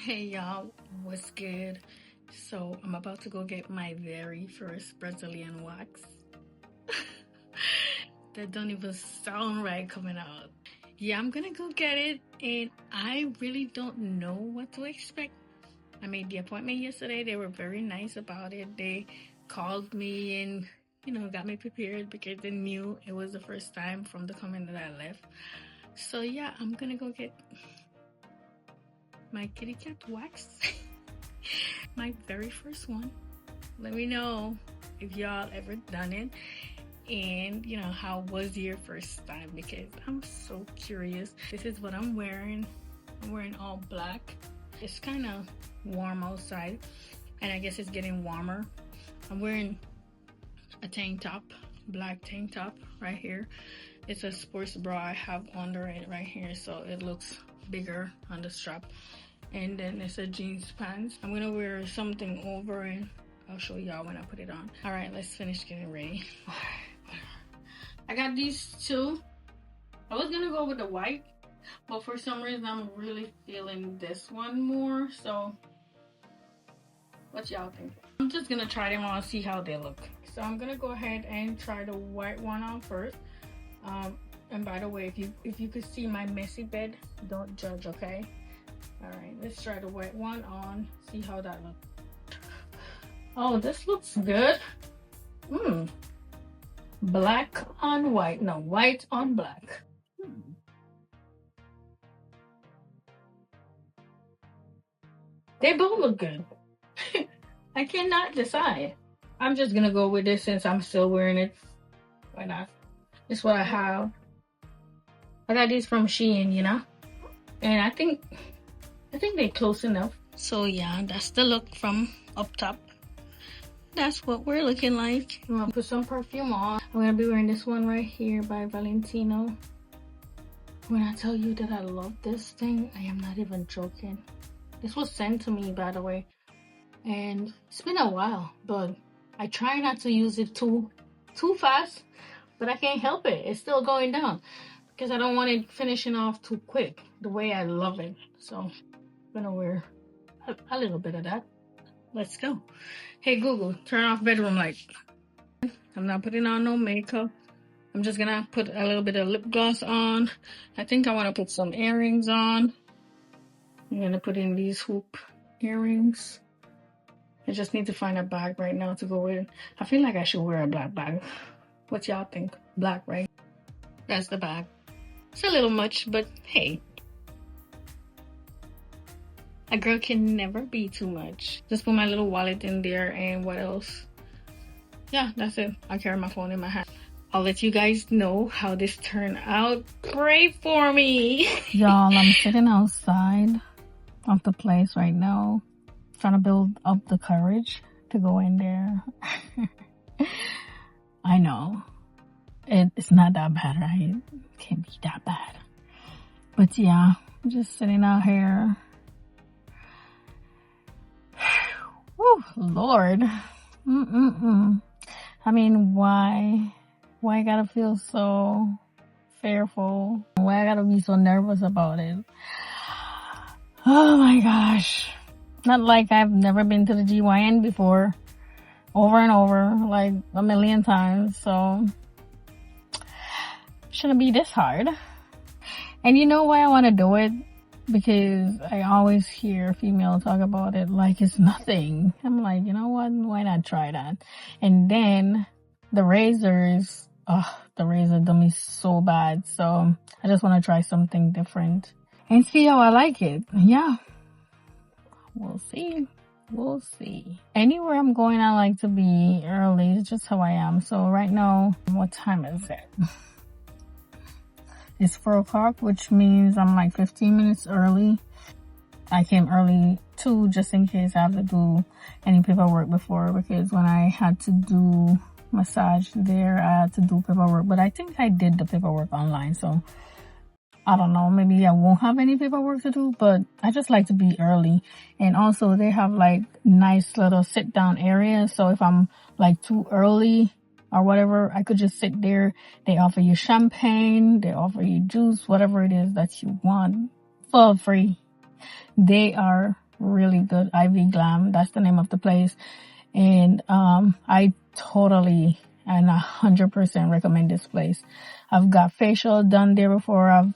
Hey y'all, what's good? So I'm about to go get my very first Brazilian wax. That don't even sound right coming out. Yeah, I'm gonna go get it, and I really don't know what to expect. I made the appointment yesterday. They were very nice about it. They called me and got me prepared because they knew it was the first time from the comment that I left. So yeah, I'm gonna go get my kitty cat wax. My very first one. Let me know if y'all ever done it, and how was your first time, because I'm so curious. This is what I'm wearing. I'm wearing all black. It's kind of warm outside, and I guess it's getting warmer. I'm wearing a tank top, black tank top right here. It's a sports bra I have under it right here, so it looks bigger on the strap. And then it's a jeans pants. I'm gonna wear something over and I'll show y'all when I put it on. All right, let's finish getting ready. I got these two. I was gonna go with the white, but for some reason I'm really feeling this one more. So what y'all think? I'm just gonna try them on, see how they look. So I'm gonna go ahead and try the white one on first. And by the way, if you could see my messy bed, don't judge, okay? All right, let's try the white one on, see how that looks. Oh, this looks good. Black on white. No, white on black. They both look good. I cannot decide. I'm just gonna go with this since I'm still wearing it. Why not? This is what I have. I got these from Shein, and I think they're close enough. So yeah, that's the look from up top. That's what we're looking like. I'm gonna put some perfume on. I'm gonna be wearing this one right here by Valentino. When I tell you that I love this thing, I am not even joking. This was sent to me, by the way, and it's been a while, but I try not to use it too fast, but I can't help it. It's still going down because I don't want it finishing off too quick the way I love it. So I'm gonna wear a little bit of that. Let's go. Hey Google, turn off bedroom light. I'm not putting on no makeup. I'm just gonna put a little bit of lip gloss on. I think I want to put some earrings on. I'm gonna put in these hoop earrings. I just need to find a bag right now to go with. I feel like I should wear a black bag. What y'all think? Black, right? That's the bag. It's a little much, but hey. A girl can never be too much. Just put my little wallet in there, and what else? Yeah, that's it. I carry my phone in my hand. I'll let you guys know how this turned out. Pray for me. Y'all, I'm sitting outside of the place right now, trying to build up the courage to go in there. I know. It's not that bad, right? It can't be that bad. But yeah, I'm just sitting out here. Whew, Lord. I mean, why I gotta feel so fearful? Why I gotta be so nervous about it? Oh my gosh. Not like I've never been to the GYN before. Over and over, like a million times. So, shouldn't be this hard. And you know why I want to do it? Because I always hear females talk about it like it's nothing. I'm like, you know what? Why not try that? And then the razors, the razor done me so bad. So I just want to try something different and see how I like it. Yeah. We'll see. We'll see. Anywhere I'm going, I like to be early. It's just how I am. So right now, what time is it? It's 4 o'clock, which means I'm like 15 minutes early. I came early too, just in case I have to do any paperwork before, because when I had to do massage there, I had to do paperwork. But I think I did the paperwork online, so I don't know. Maybe I won't have any paperwork to do, but I just like to be early. And also they have like nice little sit down areas. So if I'm like too early or whatever, I could just sit there. They offer you champagne, they offer you juice, whatever it is that you want, for free. They are really good. IV Glam, that's the name of the place. And I totally and 100% recommend this place. I've got facial done there before. I've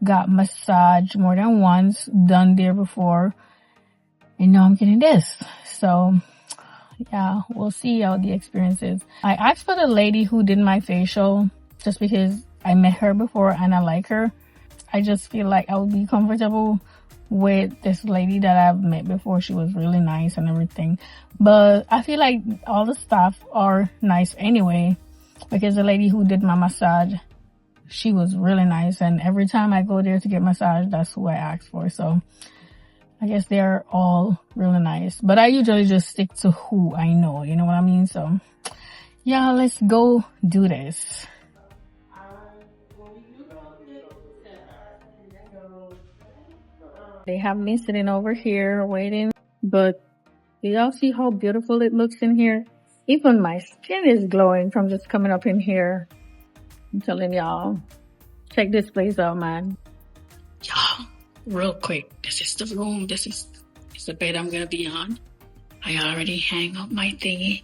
got massage more than once done there before. And now I'm getting this. So yeah, we'll see how the experience is. I asked for the lady who did my facial just because I met her before and I like her. I just feel like I would be comfortable with this lady that I've met before. She was really nice and everything. But I feel like all the staff are nice anyway, because the lady who did my massage, she was really nice. And every time I go there to get massage, that's who I ask for. So I guess they're all really nice. But I usually just stick to who I know. You know what I mean? So yeah, let's go do this. They have me sitting over here waiting, but do y'all see how beautiful it looks in here? Even my skin is glowing from just coming up in here. I'm telling y'all, check this place out, man. Y'all, real quick, this is the room. This is the bed I'm gonna be on. I already hang up my thingy,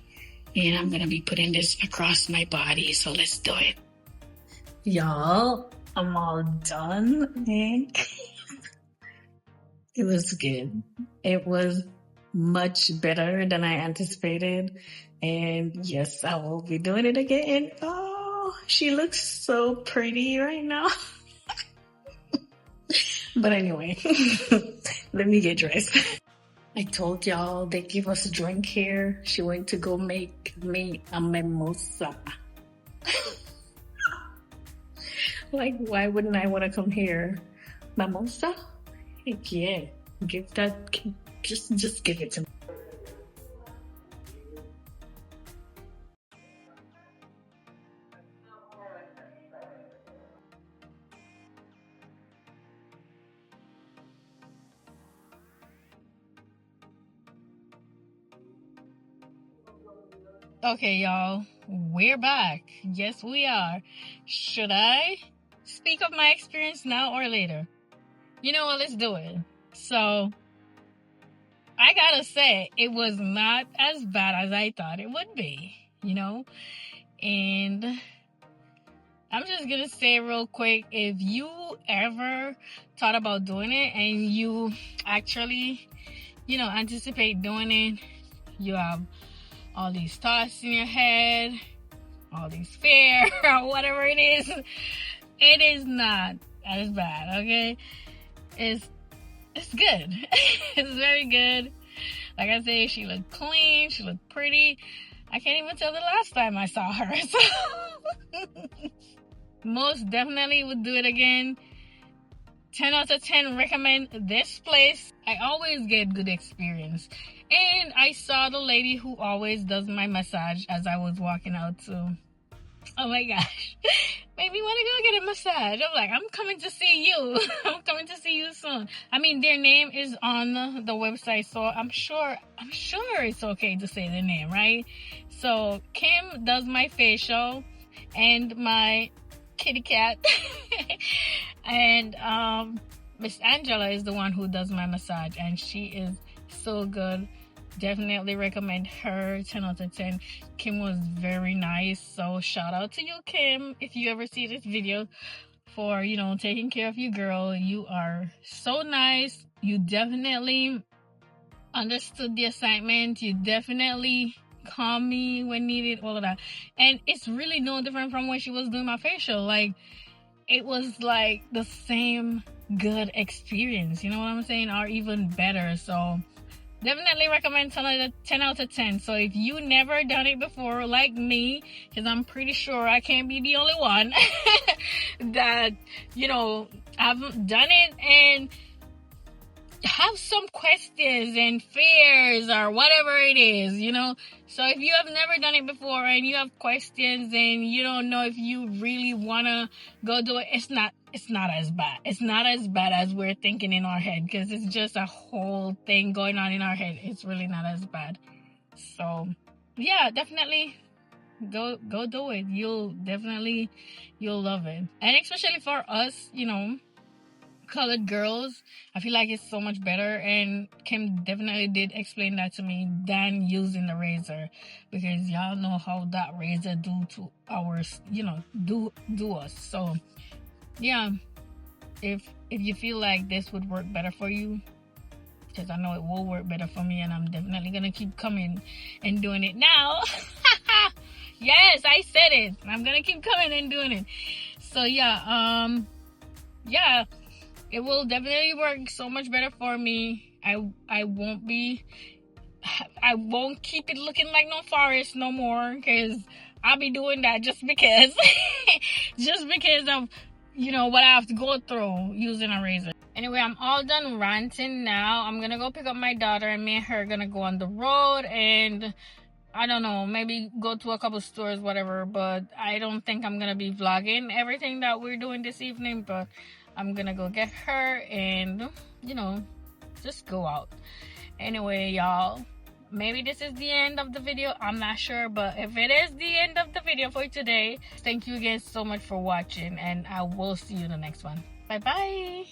and I'm gonna be putting this across my body. So let's do it. Y'all, I'm all done, and it was good. It was much better than I anticipated. And yes, I will be doing it again. Oh, she looks so pretty right now. But anyway, let me get dressed. I told y'all they give us a drink here. She went to go make me a mimosa. Like, why wouldn't I want to come here? Mimosa? Heck yeah. Give that, just give it to me. Okay, y'all, we're back. Yes, we are. Should I speak of my experience now or later? You know what? Let's do it. So, I gotta say, it was not as bad as I thought it would be, you know? And I'm just gonna say real quick, if you ever thought about doing it and you actually, anticipate doing it, you have all these thoughts in your head, all these fear, or whatever it is not as bad, okay? It's good. It's very good. Like I say, she looked clean, she looked pretty. I can't even tell the last time I saw her. So most definitely would do it again. 10 out of 10 recommend this place. I always get good experience. And I saw the lady who always does my massage as I was walking out too. Oh my gosh. Made me want to go get a massage. I'm like, I'm coming to see you. I'm coming to see you soon. I mean, their name is on the website, so I'm sure it's okay to say their name, right? So Kim does my facial and my kitty cat. And Miss Angela is the one who does my massage, and she is so good. Definitely recommend her. 10 out of 10. Kim was very nice, so shout out to you, Kim, if you ever see this video, for taking care of you, girl. You are so nice. You definitely understood the assignment. You definitely called me when needed, all of that. And it's really no different from when she was doing my facial. Like, it was like the same good experience, you know what I'm saying, or even better. So definitely recommend 10 out of 10. So if you never done it before, like me, because I'm pretty sure I can't be the only one that haven't done it and have some questions and fears or whatever it is, So if you have never done it before and you have questions and you don't know if you really want to go do it, it's not as bad. It's not as bad as we're thinking in our head, because it's just a whole thing going on in our head. It's really not as bad. So yeah, definitely go do it. You'll love it. And especially for us, colored girls, I feel like it's so much better, and Kim definitely did explain that to me than using the razor, because y'all know how that razor do to ours, do us. So yeah, if you feel like this would work better for you, because I know it will work better for me, and I'm definitely gonna keep coming and doing it now. Yes, I said it. I'm gonna keep coming and doing it. So yeah, it will definitely work so much better for me. I won't keep it looking like no forest no more, because I'll be doing that just because of what I have to go through using a razor. Anyway, I'm all done ranting now. I'm gonna go pick up my daughter, and me and her are gonna go on the road, and I don't know, maybe go to a couple stores, whatever, but I don't think I'm gonna be vlogging everything that we're doing this evening, but I'm gonna go get her and, just go out. Anyway, y'all, maybe this is the end of the video. I'm not sure, but if it is the end of the video for today, thank you again so much for watching, and I will see you in the next one. Bye-bye.